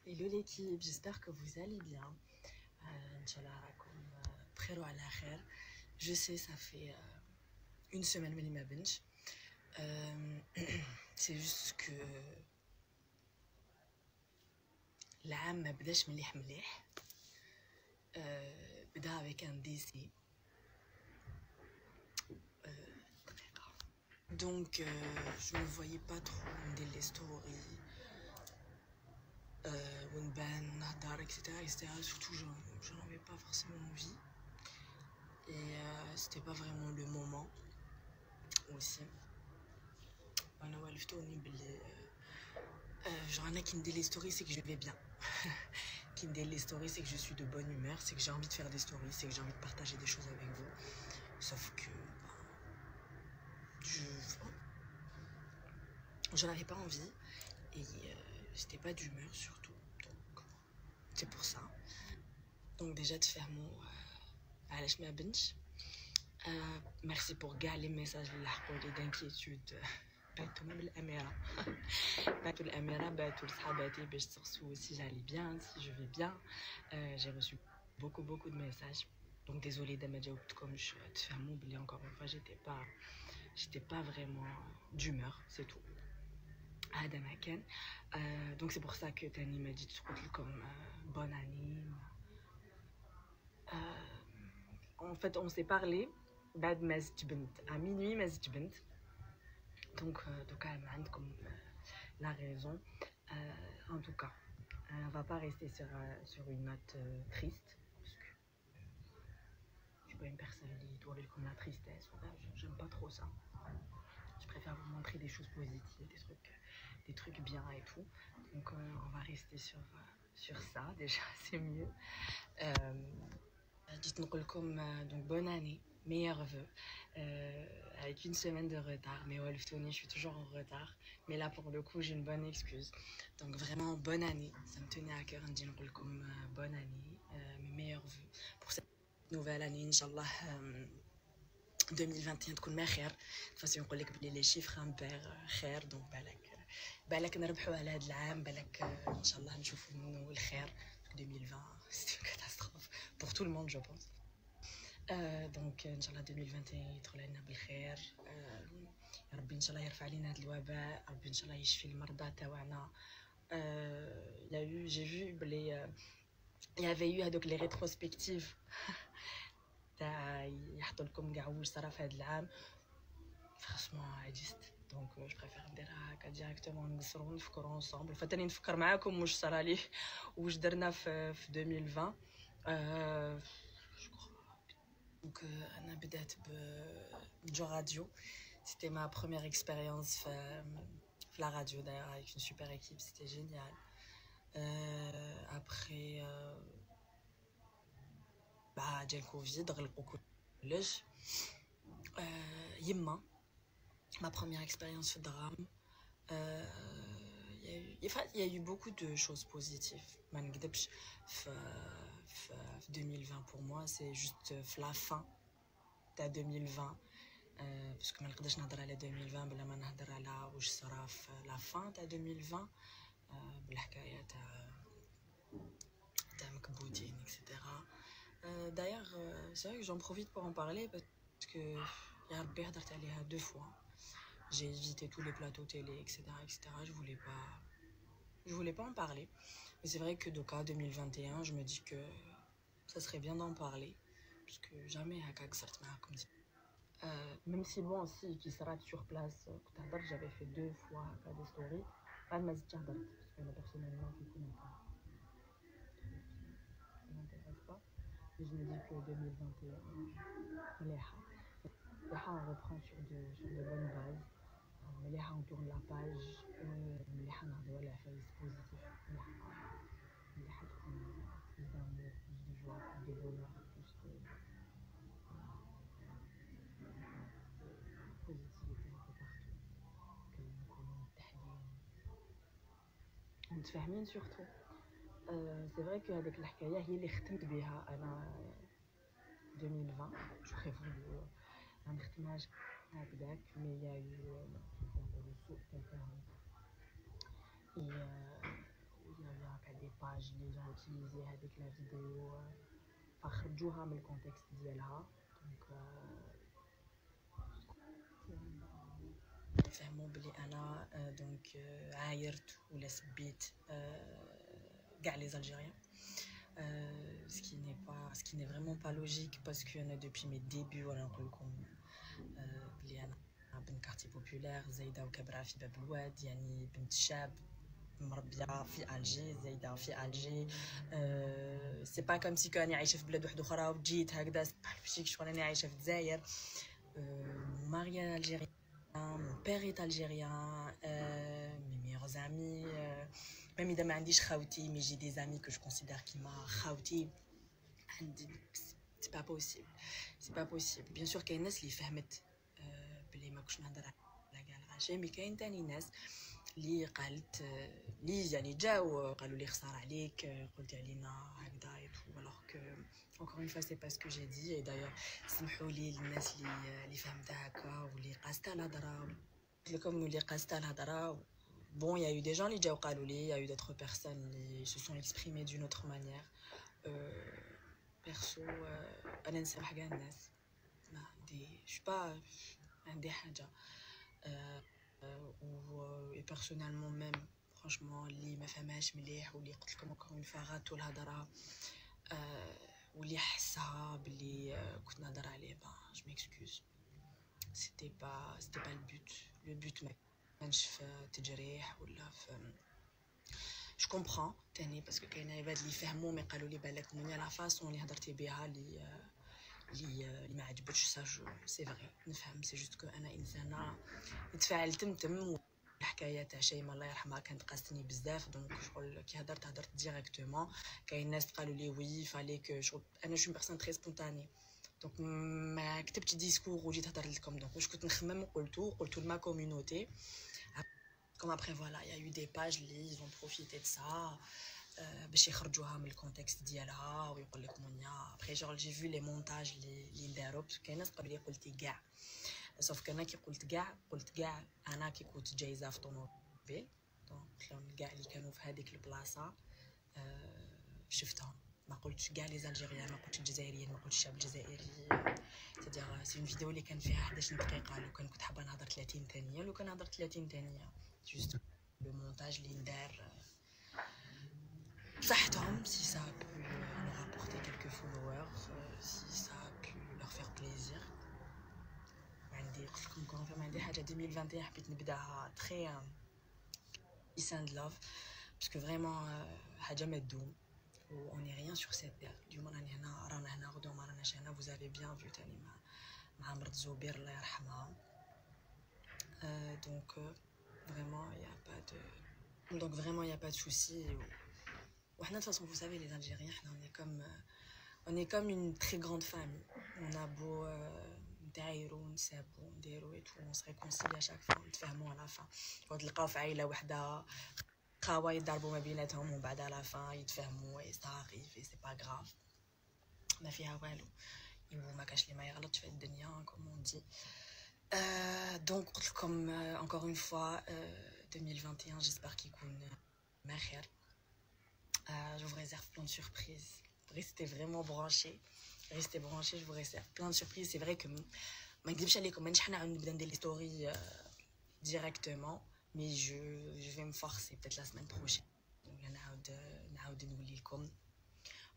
Hello l'équipe, j'espère que vous allez bien. Inch'Allah, rakoum bkhir wa ala khair. Je sais, ça fait une semaine mais ma bench. C'est juste que l'âme ma bdash مليح مليح. بدا avec un décès. Donc je ne voyais pas trop les stories. Etc. Surtout, j'en avais pas forcément envie. Et c'était pas vraiment le moment aussi. Genre, il y en a qui me disent les stories, c'est que je vais bien. Qui me disent les stories, c'est que je suis de bonne humeur, c'est que j'ai envie de faire des stories, c'est que j'ai envie de partager des choses avec vous. Sauf que j'en avais pas envie et j'étais pas d'humeur surtout. Donc, c'est pour ça. Donc, déjà, de faire mon Alash ma bench. Merci pour les messages d'inquiétude. بعتوا بالاميره بعتوا الاميره بعتوا لصحاباتي باش تسقسوا si j'allais bien, si je vais bien. J'ai reçu beaucoup de messages, donc désolée de me dire comme je تفهموا بلي encore une fois j'étais pas vraiment d'humeur, c'est tout. هذا ما كان. Donc c'est pour ça que Tani m'a dit تقول لكم bonne année. En fait on s'est parlé بعد ما زدت بنت à minuit ما زدت بنت. Donc comme la raison. En tout cas, on va pas rester sur une note triste, parce que je suis pas une personne qui doit comme la tristesse. J'aime pas trop ça. Je préfère vous montrer des choses positives, des trucs bien et tout. Donc on va rester sur ça déjà, c'est mieux. Dites-nous comme donc bonne année, meilleurs vœux. Avec une semaine de retard, mais je suis toujours en retard. Mais là, pour le coup, j'ai une bonne excuse. Donc vraiment, bonne année. Ça me tenait à cœur de dire comme bonne année, mes meilleurs vœux pour cette nouvelle année, Inch'Allah. 2021 تكون ما خير. De toute façon, on dit que les chiffres impairs خير. Donc بالك نربحوا على هذا العام. بالك إن شاء الله نشوفوا منه الخير. 2020, c'était une catastrophe pour tout le monde, je pense. Donc Inch'Allah 2021 يدخل علينا بالخير. يا ربي ان شاء الله يرفع علينا هذا الوباء. ربي ان شاء الله يشفي المرضى تاعنا. j'ai vu il y avait eu هذوك les rétrospectives تاع يحطوا لكم كاع واش صرا في هذا العام. فرانشمون عجزت. دونك جو بريفير نديرها هكا ديريكتومون نقصروا نفكروا انصامبل. فتاني نفكر معاكم واش صرا لي واش درنا في 2020. Donc أنا بدأت بجو راديو. C'était ma première expérience la radio d'ailleurs avec une super équipe, c'était génial. Après j'ai le Covid, collège. Yemma, ma première expérience de drame. Il y a eu beaucoup de choses positives. 2020 pour moi, c'est juste la fin de 2020. Parce que ما نقدرش نهضر على 2020 بلا ما نهضر على واش صرا في لا فان تاع 2020 بالحكايه تاع مكبوتين etc. D'ailleurs c'est vrai que j'en profite pour en parler parce que يا ربي هضرت عليها 2 fois. J'ai évité tous les plateaux télé etc. Je voulais pas en parler, mais c'est vrai que Doka 2021 je me dis que ça serait bien d'en parler parce que jamais هكا صرت معاكم. Même si bon aussi qui sera sur place, j'avais fait 2 fois des stories. Pas de parce que la personnellement qui m'intéresse pas. Mais je me dis que 2021, on reprend sur de bonnes bases. On tourne la page. On a la phase positive. Plus d'amour, plus de joie, plus de bonheur, plus de positivité un peu partout. متفاهمين surtout. C'est vrai qu'avec الحكايه هي اللي ختمت بها انا 2020. j'aurais voulu ما نختمهاش هكذاك mais il y a eu سوء تفاهم. Il y a eu des utiliser avec la vidéo فخرجوها من الكونتكست ديالها دونك فهموا بلي انا دونك عايرت ولا سبيت كاع لي زالجيريان ce qui n'est vraiment pas logique parce que depuis mes débuts وانا نقول لكم بلي انا بنت كارتي بوبولير زايده وكبره في باب الواد يعني بنت شاب مربيه في الجي زايده في الجي سي با كوم سي كاني عايشه في بلاد واحده اخرى وجيت هكذا سي با لوجيك شغل انا عايشه في الجزائر ماريا الجيريان mon père est algérien mes meilleurs amis même اذا ما عنديش خاوتي mais j'ai des amis que je considère qui m'a خاوتي c'est pas possible c'est pas possible bien sûr كاين الناس اللي فهمت بلي ما كنتش نهضر على كاع الغاشي مي كاين تاني ناس اللي قالت لي يعني جاو قالوا لي خساره عليك قلتي علينا هكذا alors que encore une fois c'est pas ce que j'ai dit et d'ailleurs سمحوا لي للناس اللي فهمتها هكا واللي قاستها الهضره لكم اللي قاستها الهضره bon il y a eu des gens اللي جاو قالوا لي il y a eu d'autres personnes qui se sont exprimées d'une autre manière perso انا نسامح كاع الناس ما عندي je pas عندي حاجه et personnellement même franchement اللي ما فهمهاش مليح واللي قلت لكم encore une fois غاتو الهضره واللي حسها باللي كنت نهضر عليه je m'excuse c'était pas le but ما كانش في تجريح ولا في je comprends تاني باسكو كاين عباد اللي فهموا مي قالوا لي بالك مني لا فاصون اللي هضرتي بها اللي ما عجبتش سا سي فري نفهم سي جوست كو انا انسانه تفاعلت تم الحكايه تاع شيماء الله يرحمها كانت قاستني بزاف دونك شغل كي هضرت ديريكتومون كاين ناس قالوا لي وي فاليك شغل انا شو بيرسون تري سبونتاني دونك ما كتبتش ديسكور وجيت هضر لكم دونك واش كنت نخمم قلت لما كوميونيتي comme après voilà il y a eu des pages اللي ils ont profité de ça باش يخرجوها من الكونتكست ديالها ويقول لك منيا après genre j'ai vu les montages اللي داروا كاين ناس قبل قلتي كاع صافي كان كي قلت كاع انا كي كنت جايزه في طوموبيل دونك لهم كاع اللي كانوا في هذيك البلاصه شفتهم ما قلتش كاع لي زالجيريان ما قلتش الجزائريين ما قلتش الشعب الجزائري c'est-à-dire سي اون فيديو اللي كان فيها 11 دقيقه لو كان كنت حابه نهضر 30 ثانيه لو كان نهضر 30 ثانيه juste le montage اللي ندار صحتهم si ça a pu leur apporter quelques followers si ça a pu leur faire plaisir عندي قلت لكم كون فما عندي حاجه 2021 حبيت نبداها très peace and love parce que vraiment حاجه ما تدوم و on est rien sur cette terre اليوم راني هنا رانا هنا غدوه ما راناش هنا vous avez bien vu تاني مع مرت زبير الله يرحمها donc vraiment il y a pas de donc vraiment il y a pas de souci وحنا de toute façon vous savez les Algériens on est comme une très grande famille on a beau ندايرو نسابو نديرو et tout on se réconcilie à chaque fois نتفاهموا à la fin وتلقاو في عائله وحده خاوه يضربوا ما بيناتهم ومن بعد على fin يتفاهموا et ça arrive et c'est pas grave ما فيها والو وما كاش اللي ما يغلطش في الدنيا comme on dit donc قلت لكم encore une fois 2021 j'espère qu'il يكون ما خير je vous réserve plein de surprises restez vraiment branchés je vous réserve plein de surprises c'est vrai que ما نكذبش عليكم مانيش حنا نبدا ندير لي ستوري directement mais je vais me forcer peut-être la semaine prochaine نعاود نولي لكم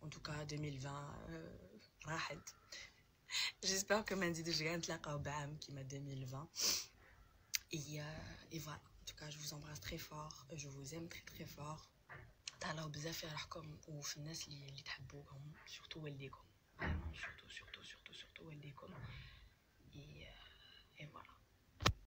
en tout cas 2020 راحت j'espère que ما نزيدوش كاع نتلاقاو بعام كيما 2020 et voilà en tout cas je vous embrasse très fort je vous aime très très fort تهلاو بزاف في روحكم وفي الناس اللي تحبوهم surtout والديكم vraiment surtout والديكم et voilà